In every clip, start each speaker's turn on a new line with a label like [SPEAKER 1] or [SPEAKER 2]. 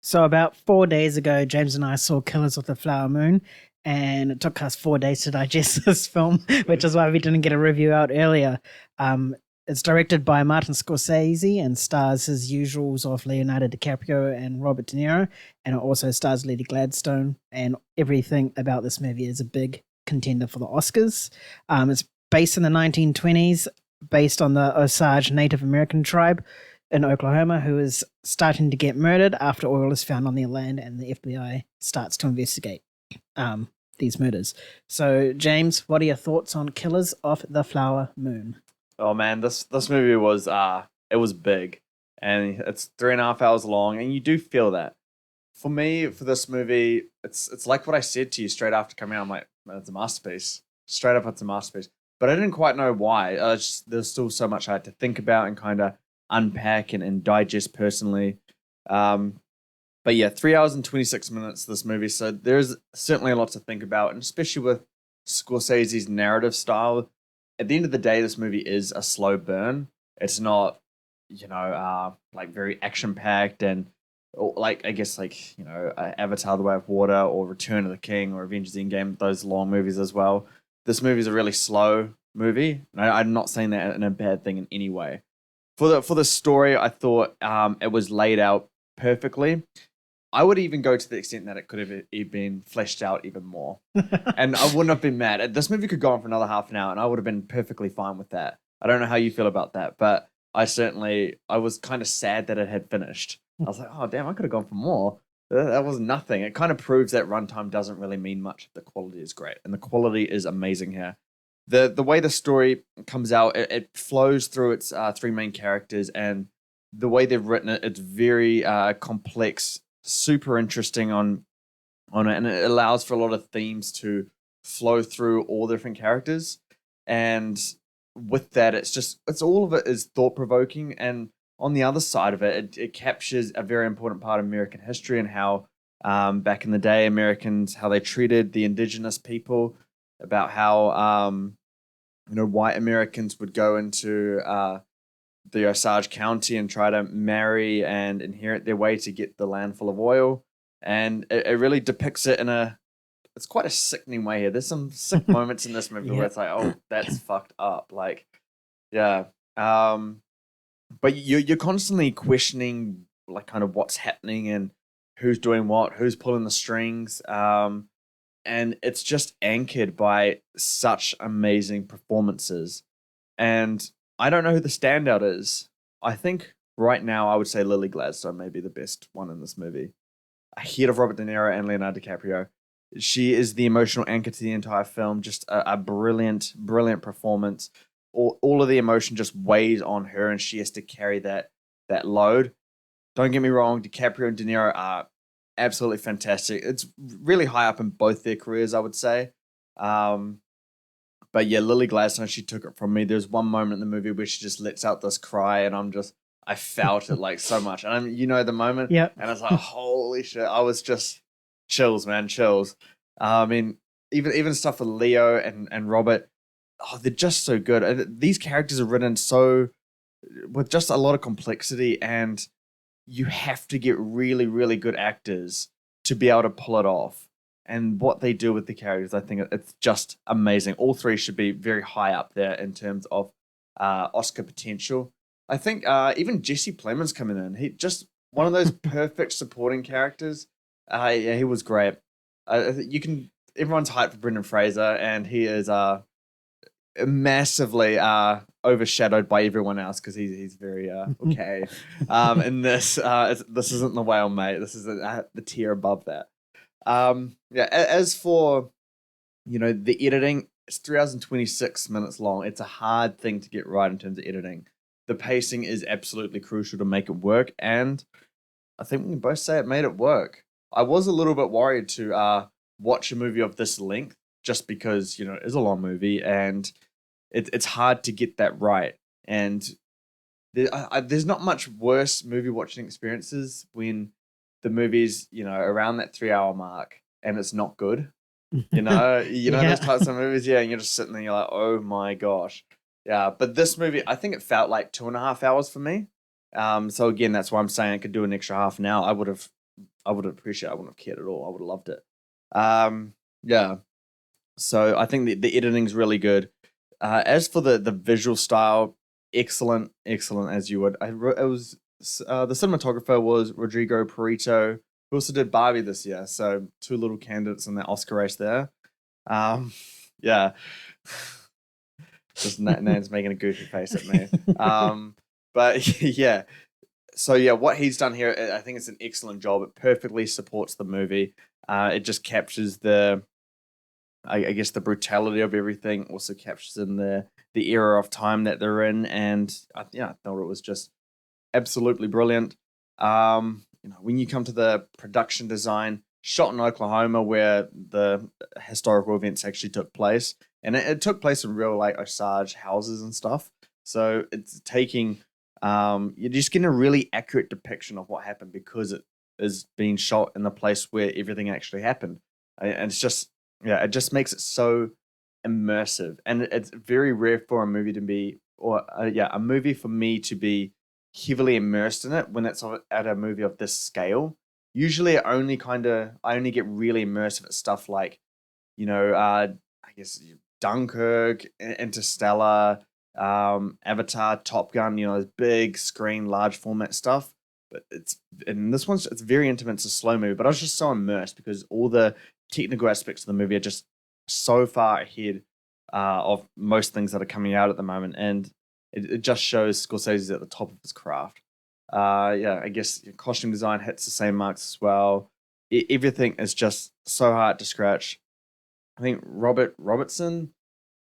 [SPEAKER 1] So about 4 days ago, James and I saw Killers of the Flower Moon, and it took us 4 days to digest this film, which is why we didn't get a review out earlier. Um, it's directed by Martin Scorsese and stars his usuals of Leonardo DiCaprio and Robert De Niro, and it also stars Lily Gladstone. And everything about this movie is a big contender for the Oscars. It's based in the 1920s, based on the Osage Native American tribe in Oklahoma who is starting to get murdered after oil is found on their land, and the FBI starts to investigate these murders. So, James, what are your thoughts on Killers of the Flower Moon?
[SPEAKER 2] Oh man, this movie was it was big, and it's 3.5 hours long, and you do feel that. For me, for this movie, it's like what I said to you straight after coming out. I'm like, man, it's a masterpiece. Straight up, it's a masterpiece. But I didn't quite know why. There's still so much I had to think about and kind of unpack and digest personally. But yeah, 3 hours and 26 minutes, this movie. So there's certainly a lot to think about, and especially with Scorsese's narrative style. At the end of the day, this movie is a slow burn. It's not, like very action packed and like, I guess, like, Avatar: The Way of Water or Return of the King or Avengers: Endgame, those long movies as well. This movie is a really slow movie. And I'm not saying that in a bad thing in any way. For the story, I thought it was laid out perfectly. I would even go to the extent that it could have been fleshed out even more. And I wouldn't have been mad. This movie could go on for another half an hour, and I would have been perfectly fine with that. I don't know how you feel about that, but I was kind of sad that it had finished. I was like, oh, damn, I could have gone for more. That was nothing. It kind of proves that runtime doesn't really mean much if the quality is great. And the quality is amazing here. The way the story comes out, it flows through its three main characters, and the way they've written it, it's very complex, super interesting on it, and it allows for a lot of themes to flow through all the different characters. And with that, it's all of it is thought provoking, and on the other side of it, it captures a very important part of American history and how back in the day, Americans, how they treated the indigenous people, about how white Americans would go into the Osage County and try to marry and inherit their way to get the land full of oil. And it really depicts it it's quite a sickening way here. There's some sick moments in this movie where it's like, oh, that's fucked up. Like, yeah. But you're constantly questioning, like, kind of what's happening and who's doing what, who's pulling the strings. And it's just anchored by such amazing performances. And I don't know who the standout is. I think right now I would say Lily Gladstone may be the best one in this movie. Ahead of Robert De Niro and Leonardo DiCaprio. She is the emotional anchor to the entire film. Just a brilliant, brilliant performance. All of the emotion just weighs on her, and she has to carry that load. Don't get me wrong, DiCaprio and De Niro are absolutely fantastic. It's really high up in both their careers, I would say. But yeah, Lily Gladstone, she took it from me. There's one moment in the movie where she just lets out this cry, and I felt it like so much. And the moment,
[SPEAKER 1] Yep.
[SPEAKER 2] And I was like, holy shit! I was just chills, man, chills. I mean, even stuff with Leo and Robert, they're just so good. And these characters are written with just a lot of complexity, and you have to get really, really good actors to be able to pull it off. And what they do with the characters, I think it's just amazing. All three should be very high up there in terms of Oscar potential. I think even Jesse Plemons coming in, he just one of those perfect supporting characters. Yeah, he was great. Everyone's hyped for Brendan Fraser, and he is massively overshadowed by everyone else because he's very okay. And this isn't the whale, mate. This is the tier above that. As for the editing, it's 3 hours and 26 minutes long. It's a hard thing to get right in terms of editing. The pacing is absolutely crucial to make it work, and I think we can both say it made it work. I was a little bit worried to watch a movie of this length just because it is a long movie and it's hard to get that right. And there's not much worse movie watching experiences when the movie's around that 3 hour mark and it's not good. Those types of movies, and you're just sitting there, you're like, oh my gosh. Yeah, but this movie, I think it felt like 2.5 hours for me. So again, that's why I'm saying I could do an extra half an hour. I would have I would appreciate. I wouldn't have cared at all. I would have loved it. Yeah. So I think the editing's really good. As for the visual style, excellent as you would. It was the cinematographer was Rodrigo Prieto, who also did Barbie this year. So 2 little candidates in that Oscar race there. Yeah. Just Nan's making a goofy face at me. But yeah. So yeah, what he's done here, I think it's an excellent job. It perfectly supports the movie. It just captures I guess the brutality of everything. Also captures in the era of time that they're in, and I thought it was just absolutely brilliant. When you come to the production design, shot in Oklahoma, where the historical events actually took place, and it took place in real Osage houses and stuff. So it's taking you're just getting a really accurate depiction of what happened because it is being shot in the place where everything actually happened, and it's just it just makes it so immersive, and it's very rare for a movie to be, or a movie for me to be heavily immersed in it when it's at a movie of this scale. Usually, I only get really immersive at stuff like, I guess Dunkirk, Interstellar, Avatar, Top Gun. Those big screen, large format stuff. But it's very intimate. It's a slow movie, but I was just so immersed because all the technical aspects of the movie are just so far ahead of most things that are coming out at the moment, and it just shows Scorsese's at the top of his craft. I guess costume design hits the same marks as well. Everything is just so hard to scratch. I think Robert Robertson,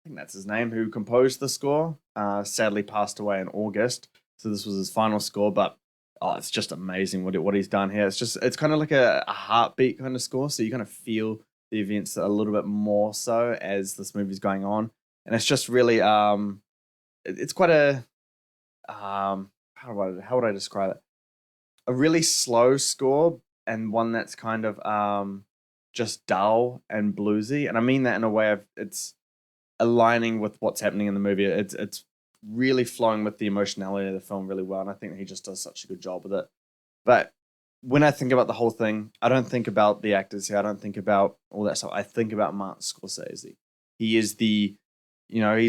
[SPEAKER 2] I think that's his name, who composed the score, sadly passed away in August. So this was his final score, but it's just amazing what he's done here. It's kind of like a heartbeat kind of score, so you kind of feel the events a little bit more so as this movie's going on, and it's just really it's quite a how would I describe it? A really slow score, and one that's kind of just dull and bluesy, and I mean that in a way of it's aligning with what's happening in the movie. It's really flowing with the emotionality of the film really well, and I think he just does such a good job with it. But when I think about the whole thing, I don't think about the actors here. I don't think about all that stuff. I think about Martin Scorsese. He is he's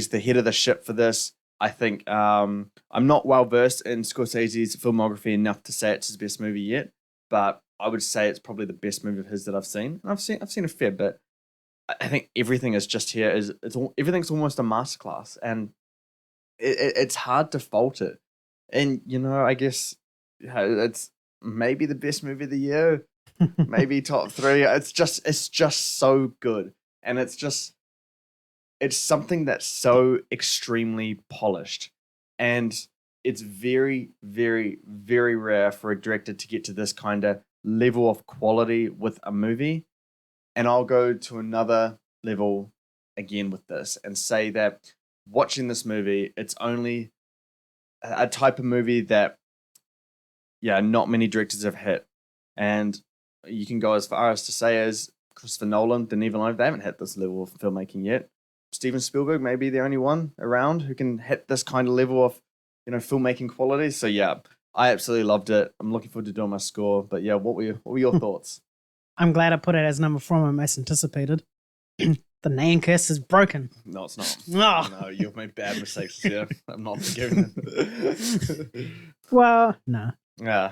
[SPEAKER 2] the head of the ship for this. I think I'm not well versed in Scorsese's filmography enough to say it's his best movie yet, but I would say it's probably the best movie of his that I've seen. And I've seen a fair bit. I think everything is just here. Everything's almost a masterclass, and it's hard to fault it. And I guess it's maybe the best movie of the year, maybe top 3. It's just so good, and it's something that's so extremely polished, and it's very, very, very rare for a director to get to this kind of level of quality with a movie. And I'll go to another level again with this and say that watching this movie, it's only a type of movie that, not many directors have hit. And you can go as far as to say as Christopher Nolan, Denis Villeneuve, they haven't hit this level of filmmaking yet. Steven Spielberg may be the only one around who can hit this kind of level of, filmmaking quality. So I absolutely loved it. I'm looking forward to doing my score. But what were your thoughts?
[SPEAKER 1] I'm glad I put it as number 4 on my most anticipated. The name curse is broken.
[SPEAKER 2] No, it's not.
[SPEAKER 1] Oh.
[SPEAKER 2] No, you've made bad mistakes this year. I'm not forgiving them.
[SPEAKER 1] Well, no.
[SPEAKER 2] Yeah.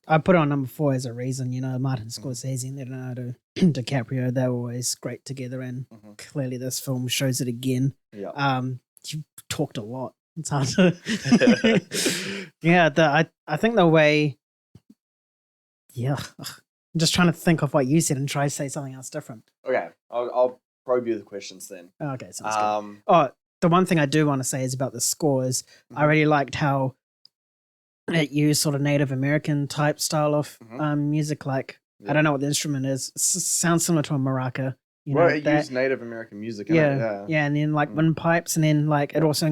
[SPEAKER 1] I put it on number 4 as a reason. Martin Scorsese and Leonardo DiCaprio, they're always great together, and clearly this film shows it again.
[SPEAKER 2] Yeah.
[SPEAKER 1] You talked a lot. It's hard to. I think the way. Yeah, I'm just trying to think of what you said and try to say something else different.
[SPEAKER 2] Okay, I'll probe you the questions then.
[SPEAKER 1] Okay, sounds good. Oh, the one thing I do want to say is about the score is I really liked how it used sort of Native American type style of music. Like, I don't know what the instrument is. It sounds similar to a maraca.
[SPEAKER 2] It used Native American music in it.
[SPEAKER 1] Yeah, and then like windpipes, and then like it also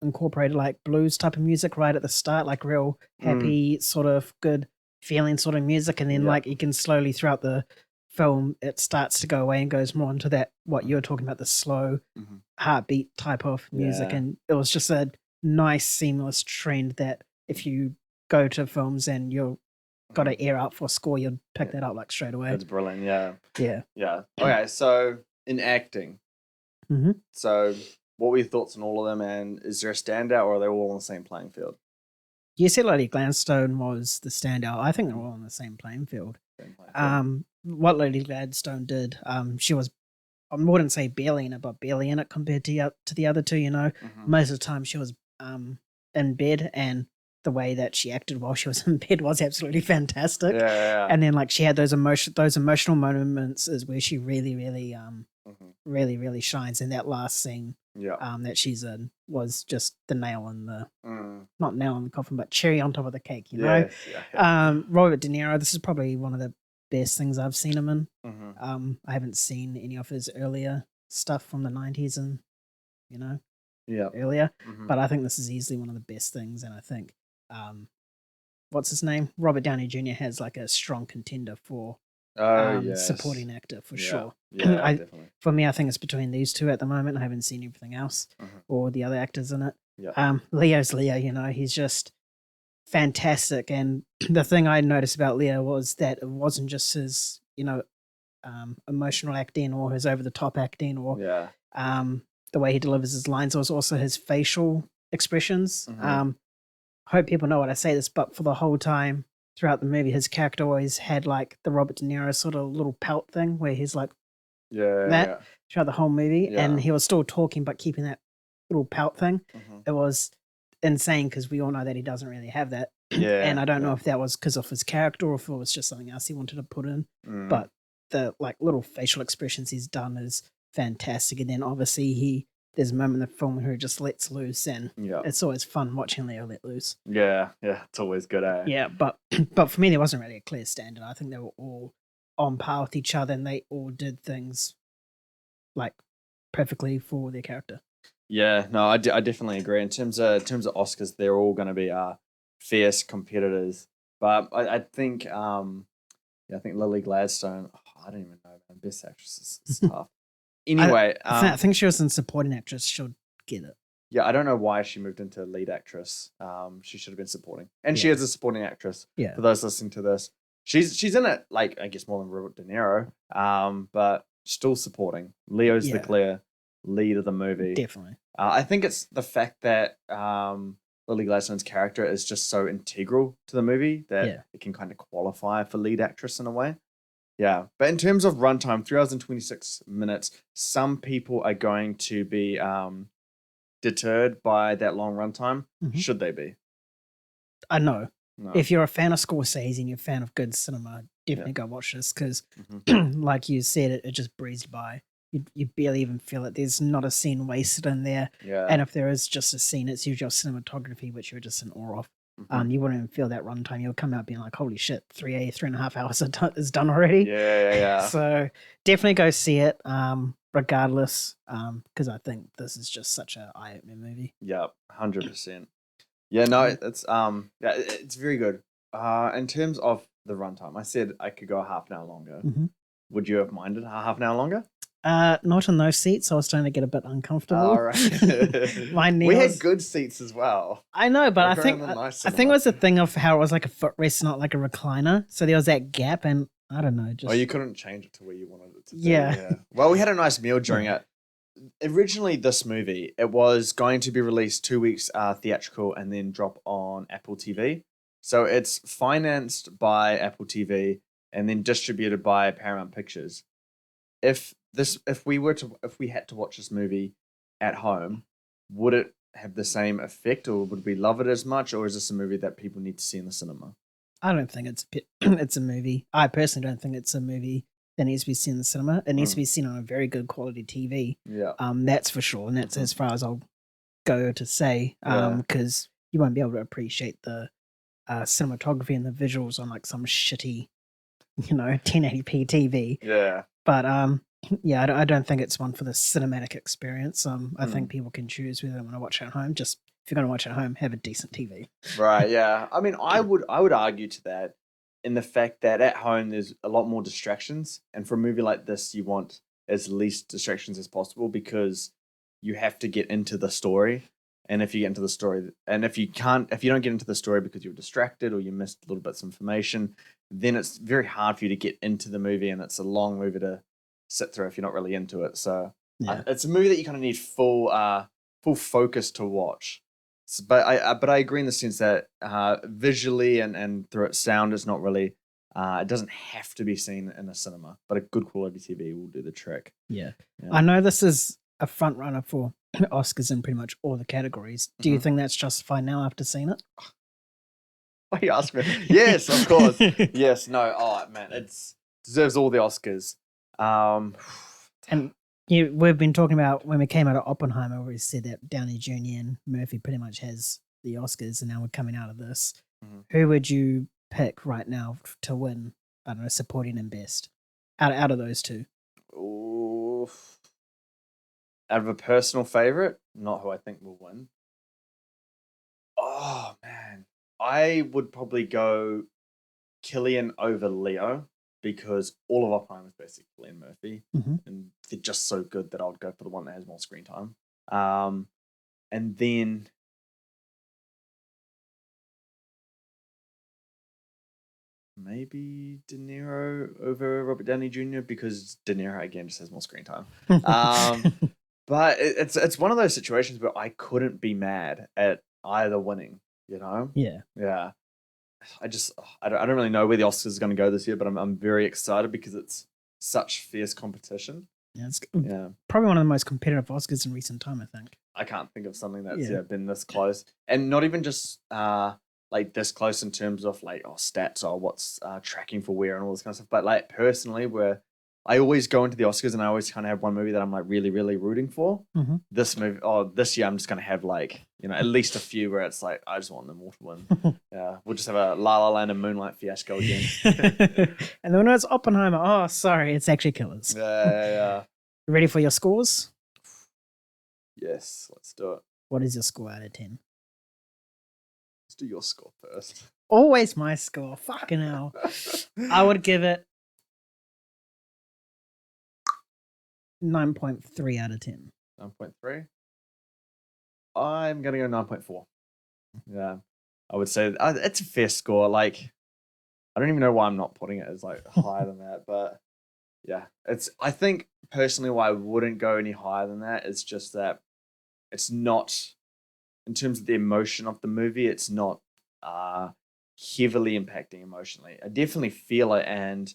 [SPEAKER 1] incorporated like blues type of music right at the start, like real happy sort of good feeling sort of music, and then like you can slowly throughout the film it starts to go away and goes more into that what you were talking about, the slow heartbeat type of music, and it was just a nice seamless trend that if you go to films and you're got an ear out for a score, you'd pick that up like straight away.
[SPEAKER 2] That's brilliant. Yeah.
[SPEAKER 1] Yeah.
[SPEAKER 2] Yeah. Okay. So in acting,
[SPEAKER 1] Mm-hmm.
[SPEAKER 2] so what were your thoughts on all of them? And is there a standout, or are they all on the same playing field?
[SPEAKER 1] You said Lily Gladstone was the standout. I think they're all on the same playing field. What Lily Gladstone did, she was, I wouldn't say barely in it, but barely in it compared to the other two. Most of the time she was in bed, and the way that she acted while she was in bed was absolutely fantastic.
[SPEAKER 2] Yeah.
[SPEAKER 1] And then like she had those emotional moments is where she really, really, really, really shines. And that last scene, that she's in was just the nail in the not nail in the coffin, but cherry on top of the cake.
[SPEAKER 2] Yeah.
[SPEAKER 1] Robert De Niro. This is probably one of the best things I've seen him in. I haven't seen any of his earlier stuff from the 90s and earlier, but I think this is easily one of the best things. And I think what's his name, Robert Downey Jr. has like a strong contender for supporting actor for sure.
[SPEAKER 2] Definitely.
[SPEAKER 1] For me, I think it's between these two at the moment. I haven't seen everything else or the other actors in it. Leo's Leo. He's just fantastic. And the thing I noticed about Leo was that it wasn't just his emotional acting or his over the top acting or the way he delivers his lines. It was also his facial expressions. Hope people know what I say this, but for the whole time throughout the movie, his character always had like the Robert De Niro sort of little pout thing where he's like throughout the whole movie, and he was still talking but keeping that little pout thing. It was insane because we all know that he doesn't really have that. And I don't know if that was because of his character or if it was just something else he wanted to put in. But the like little facial expressions he's done is fantastic. And then obviously there's a moment in the film where he just lets loose, and it's always fun watching Leo let loose.
[SPEAKER 2] Yeah, it's always good, eh?
[SPEAKER 1] Yeah, but for me, there wasn't really a clear standard. I think they were all on par with each other, and they all did things like perfectly for their character. Yeah,
[SPEAKER 2] no, I definitely agree. In terms of Oscars, they're all going to be fierce competitors. But I think I think Lily Gladstone. I don't even know, man. Best actress is tough. Anyway,
[SPEAKER 1] I think she was in supporting actress. She'll get it.
[SPEAKER 2] Yeah, I don't know why she moved into lead actress. She should have been supporting, and she is a supporting actress.
[SPEAKER 1] Yeah.
[SPEAKER 2] For those listening to this, she's in it like I guess more than Robert De Niro. But still supporting. Leo's the clear lead of the movie.
[SPEAKER 1] Definitely.
[SPEAKER 2] I think it's the fact that Lily Gladstone's character is just so integral to the movie that it can kind of qualify for lead actress in a way. Yeah, but in terms of runtime, 3 hours and 26 minutes, some people are going to be deterred by that long runtime. Should they be?
[SPEAKER 1] I know. No. If you're a fan of Scorsese and you're a fan of good cinema, definitely go watch this because, like you said, it just breezed by. You barely even feel it. There's not a scene wasted in there. Yeah. And if there is just a scene, it's usually cinematography, which you're just in awe of. You wouldn't even feel that runtime. You'll come out being like, holy shit, 3.5 hours is done already.
[SPEAKER 2] Yeah.
[SPEAKER 1] So definitely go see it, regardless, because I think this is just such an eye-opening movie.
[SPEAKER 2] Yeah, 100%. Yeah, no, it's very good. In terms of the runtime, I said I could go a half an hour longer. Would you have minded a half an hour longer?
[SPEAKER 1] Not in those seats. I was starting to get a bit uncomfortable.
[SPEAKER 2] All right. We had good seats as well.
[SPEAKER 1] I know, but I think it was the thing of how it was like a footrest, not like a recliner. So there was that gap, and I don't know.
[SPEAKER 2] You couldn't change it to where you wanted it to be. Yeah. Well, we had a nice meal during it. Originally, this movie, it was going to be released 2 weeks theatrical and then drop on Apple TV. So it's financed by Apple TV and then distributed by Paramount Pictures. If we had to watch this movie at home, would it have the same effect, or would we love it as much, or is this a movie that people need to see in the cinema?
[SPEAKER 1] I don't think it's a movie. I personally don't think it's a movie that needs to be seen in the cinema. It needs to be seen on a very good quality TV.
[SPEAKER 2] Yeah.
[SPEAKER 1] That's for sure, and that's as far as I'll go to say. Because you won't be able to appreciate the cinematography and the visuals on like some shitty, 1080p TV.
[SPEAKER 2] Yeah.
[SPEAKER 1] But I don't think it's one for the cinematic experience. I think people can choose whether they want to watch it at home. Just if you're going to watch it at home, have a decent TV.
[SPEAKER 2] Right. Yeah. I mean, I would argue to that in the fact that at home there's a lot more distractions, and for a movie like this, you want as least distractions as possible because you have to get into the story. And if you get into the story, and if you don't get into the story because you're distracted or you missed little bits of information, then it's very hard for you to get into the movie, and it's a long movie to sit through if you're not really into it. So it's a movie that you kind of need full focus to watch. So, but I agree in the sense that visually and through its sound, it's not really. It doesn't have to be seen in a cinema, but a good quality TV will do the trick.
[SPEAKER 1] Yeah. I know this is a front runner for Oscars in pretty much all the categories. Do you think that's justified now after seeing it?
[SPEAKER 2] Why you ask me? Yes, of course. Yes, no. Oh man, it deserves all the Oscars.
[SPEAKER 1] And we've been talking about when we came out of Oppenheimer, we said that Downey Jr. and Murphy pretty much has the Oscars, and now we're coming out of this. Who would you pick right now to win? I don't know, supporting and best out of those two.
[SPEAKER 2] Ooh. Out of a personal favorite, not who I think will win. Oh man, I would probably go Cillian over Leo because all of Oppenheimer is basically Cillian Murphy, and they're just so good that I would go for the one that has more screen time. And then maybe De Niro over Robert Downey Jr. because De Niro again just has more screen time. But it's one of those situations where I couldn't be mad at either winning. You know? Yeah. I don't really know where the Oscars is going to go this year, but I'm very excited because it's such fierce competition.
[SPEAKER 1] Yeah, it's probably one of the most competitive Oscars in recent time, I think.
[SPEAKER 2] I can't think of something that's been this close, and not even just like this close in terms of like stats or what's tracking for where and all this kind of stuff. But like personally, where I always go into the Oscars and I always kind of have one movie that I'm like really, really rooting for. This movie, this year I'm just gonna have like at least a few where it's like I just want them all to win. Yeah, we'll just have a La La Land and Moonlight fiasco again.
[SPEAKER 1] And then when it's Oppenheimer, oh sorry, it's actually Killers.
[SPEAKER 2] Yeah.
[SPEAKER 1] Ready for your scores?
[SPEAKER 2] Yes, let's do it.
[SPEAKER 1] What is your score out of 10?
[SPEAKER 2] Let's do your score first.
[SPEAKER 1] Always my score. Fucking hell. I would give it 9.3 out of 10.
[SPEAKER 2] 9.3? I'm going to go 9.4. Yeah. I would say it's a fair score. Like, I don't even know why I'm not putting it as like higher than that, but yeah. I think personally why I wouldn't go any higher than that is just that it's not, in terms of the emotion of the movie, it's not heavily impacting emotionally. I definitely feel it, and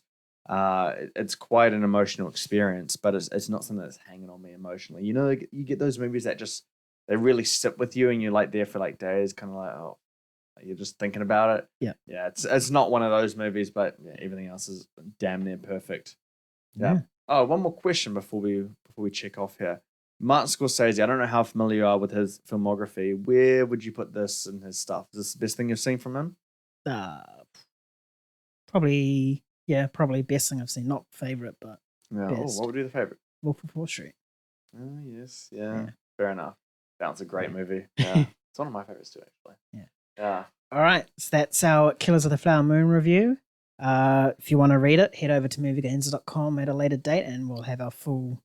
[SPEAKER 2] it's quite an emotional experience, but it's not something that's hanging on me emotionally. You get those movies that just they really sit with you, and you're like there for like days, kind of like you're just thinking about it. Yeah. It's not one of those movies, but everything else is damn near perfect. Yeah. Oh, one more question before we check off here. Martin Scorsese, I don't know how familiar you are with his filmography. Where would you put this in his stuff? Is this the best thing you've seen from him?
[SPEAKER 1] Probably best thing I've seen. Not favorite, but best.
[SPEAKER 2] What would be the favorite?
[SPEAKER 1] Wolf of Wall Street.
[SPEAKER 2] Oh, yes. Yeah. Fair enough. That's a great movie. Yeah. It's one of my favorites too, actually. Yeah.
[SPEAKER 1] All right. So that's our Killers of the Flower Moon review. If you want to read it, head over to moviegains.com at a later date and we'll have our full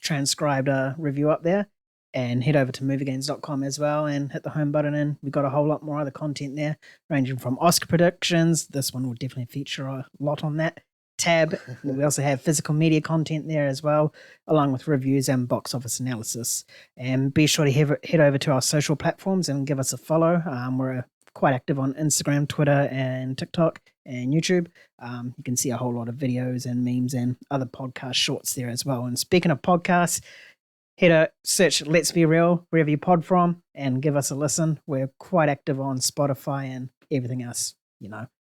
[SPEAKER 1] transcribed review up there. And head over to moviegains.com as well and hit the home button, and we've got a whole lot more other content there, ranging from Oscar predictions. This one will definitely feature a lot on that tab. We also have physical media content there as well, along with reviews and box office analysis. And be sure to head over to our social platforms and give us a follow. We're quite active on Instagram, Twitter, and TikTok and YouTube. You can see a whole lot of videos and memes and other podcast shorts there as well. And speaking of podcasts, search Let's Be Real wherever you pod from and give us a listen. We're quite active on Spotify and everything else,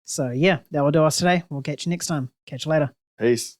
[SPEAKER 1] So yeah, that will do us today. We'll catch you next time. Catch you later.
[SPEAKER 2] Peace.